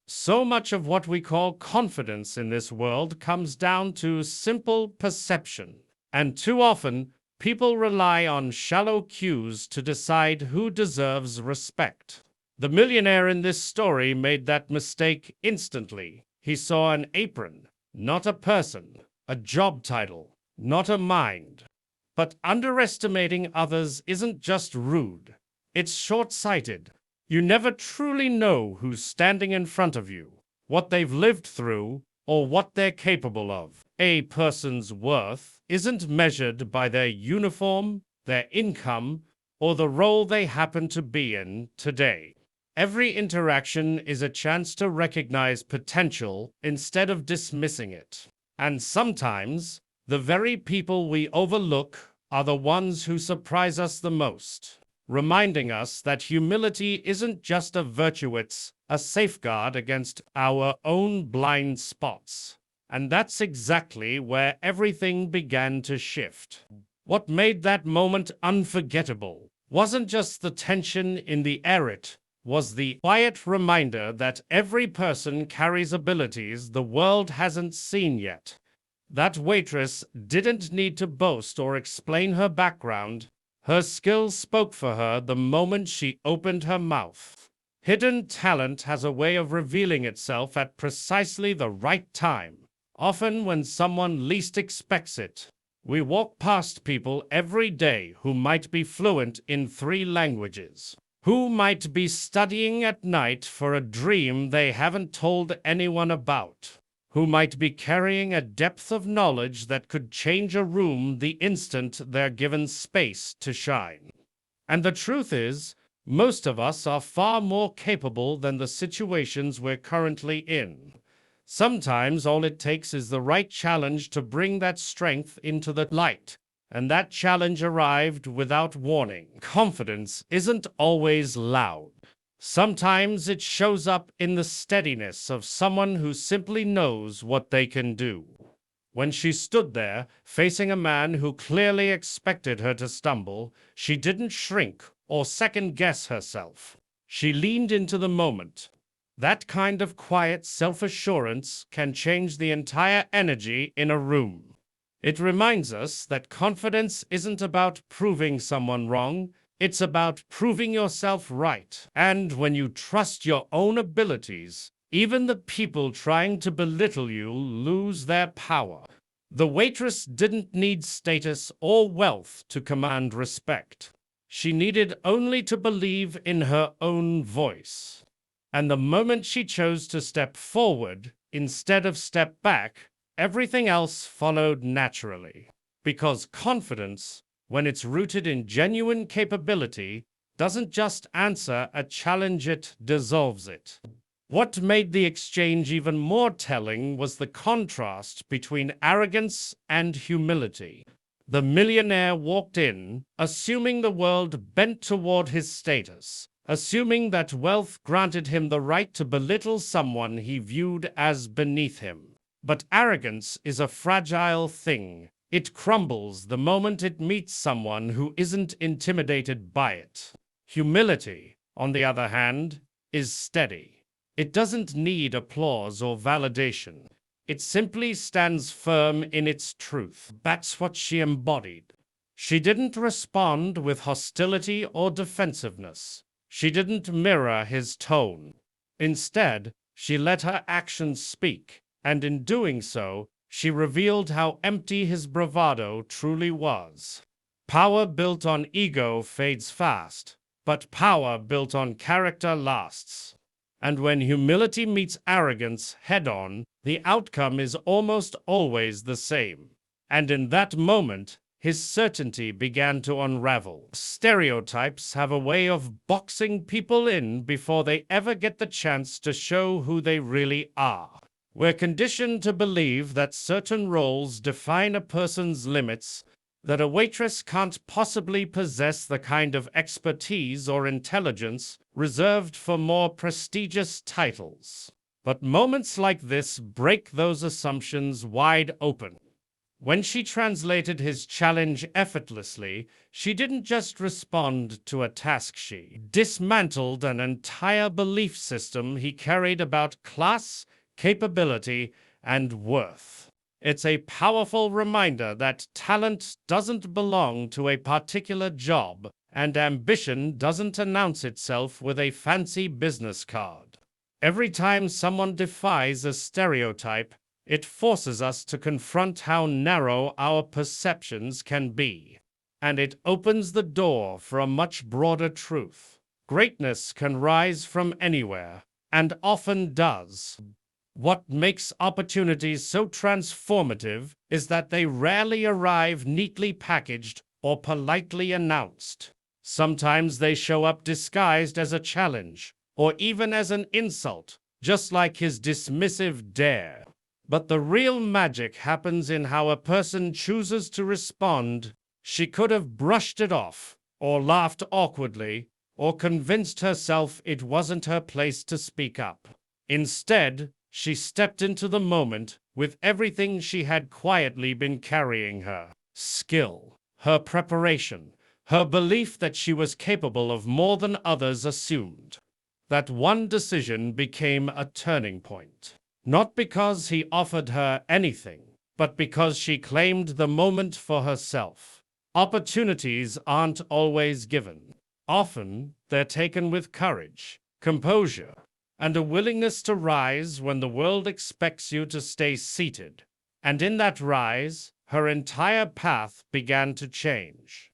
So much of what we call confidence in this world comes down to simple perception. And too often, people rely on shallow cues to decide who deserves respect. The millionaire in this story made that mistake instantly. He saw an apron, not a person, a job title, not a mind. But underestimating others isn't just rude, it's short-sighted. You never truly know who's standing in front of you, what they've lived through, or what they're capable of. A person's worth isn't measured by their uniform, their income, or the role they happen to be in today. Every interaction is a chance to recognize potential instead of dismissing it. And sometimes, the very people we overlook are the ones who surprise us the most, reminding us that humility isn't just a virtue, it's a safeguard against our own blind spots. And that's exactly where everything began to shift. What made that moment unforgettable wasn't just the tension in the air, it was the quiet reminder that every person carries abilities the world hasn't seen yet. That waitress didn't need to boast or explain her background. Her skills spoke for her the moment she opened her mouth. Hidden talent has a way of revealing itself at precisely the right time, often when someone least expects it. We walk past people every day who might be fluent in 3 languages, who might be studying at night for a dream they haven't told anyone about, who might be carrying a depth of knowledge that could change a room the instant they're given space to shine. And the truth is, most of us are far more capable than the situations we're currently in. Sometimes all it takes is the right challenge to bring that strength into the light. And that challenge arrived without warning. Confidence isn't always loud. Sometimes it shows up in the steadiness of someone who simply knows what they can do. When she stood there, facing a man who clearly expected her to stumble, she didn't shrink or second-guess herself. She leaned into the moment. That kind of quiet self-assurance can change the entire energy in a room. It reminds us that confidence isn't about proving someone wrong. It's about proving yourself right. And when you trust your own abilities, even the people trying to belittle you lose their power. The waitress didn't need status or wealth to command respect. She needed only to believe in her own voice. And the moment she chose to step forward instead of step back, everything else followed naturally. Because confidence, when it's rooted in genuine capability, doesn't just answer a challenge, it dissolves it. What made the exchange even more telling was the contrast between arrogance and humility. The millionaire walked in, assuming the world bent toward his status, assuming that wealth granted him the right to belittle someone he viewed as beneath him. But arrogance is a fragile thing. It crumbles the moment it meets someone who isn't intimidated by it. Humility, on the other hand, is steady. It doesn't need applause or validation. It simply stands firm in its truth. That's what she embodied. She didn't respond with hostility or defensiveness. She didn't mirror his tone. Instead, she let her actions speak, and in doing so, she revealed how empty his bravado truly was. Power built on ego fades fast, but power built on character lasts. And when humility meets arrogance head-on, the outcome is almost always the same. And in that moment, his certainty began to unravel. Stereotypes have a way of boxing people in before they ever get the chance to show who they really are. We're conditioned to believe that certain roles define a person's limits, that a waitress can't possibly possess the kind of expertise or intelligence reserved for more prestigious titles. But moments like this break those assumptions wide open. When she translated his challenge effortlessly, she didn't just respond to a task, she dismantled an entire belief system he carried about class, capability, and worth. It's a powerful reminder that talent doesn't belong to a particular job, and ambition doesn't announce itself with a fancy business card. Every time someone defies a stereotype, it forces us to confront how narrow our perceptions can be. And it opens the door for a much broader truth. Greatness can rise from anywhere, and often does. What makes opportunities so transformative is that they rarely arrive neatly packaged or politely announced. Sometimes they show up disguised as a challenge, or even as an insult, just like his dismissive dare. But the real magic happens in how a person chooses to respond. She could have brushed it off, or laughed awkwardly, or convinced herself it wasn't her place to speak up. Instead, she stepped into the moment with everything she had quietly been carrying: her skill, her preparation, her belief that she was capable of more than others assumed. That one decision became a turning point. Not because he offered her anything, but because she claimed the moment for herself. Opportunities aren't always given. Often, they're taken with courage, composure, and a willingness to rise when the world expects you to stay seated. And in that rise, her entire path began to change.